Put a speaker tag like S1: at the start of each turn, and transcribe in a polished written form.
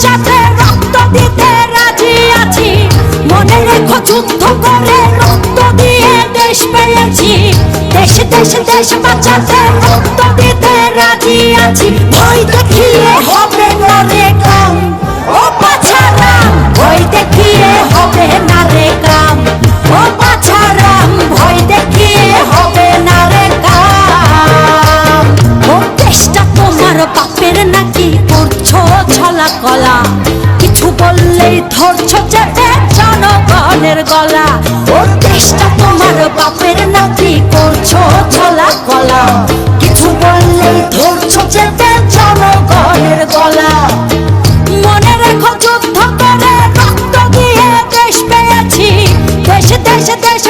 S1: বাঁচাতে রক্ত দিতে রাজি আছি। মনে রেখো যুদ্ধ করে রক্ত দিয়ে দেশ পেয়েছি। দেশ দেশ দেশ বাঁচাতে রক্ত দিতে রাজি আছি। ভয় দেখিয়ে হবে না রে কাম, ও বাছারাম ভয় দেখিয়ে হবে না রে কাম, ও বাছারাম ভয় দেখিয়ে হবে না রে কাম। ও দেশটা তোমার বাপের নাকি করছো ছলা কলা, কিছু বললেই ধরছো চেপে জনগণের গলা। ও দেশটা তোমার বাপের নাকি করছো ছলা কলা, কিছু বললেই ধরছো চেপে জনগণের গলা। মনে রেখো যুদ্ধ করে রক্ত দিয়ে দেশ পেয়েছি। দেশ দেশ দেশ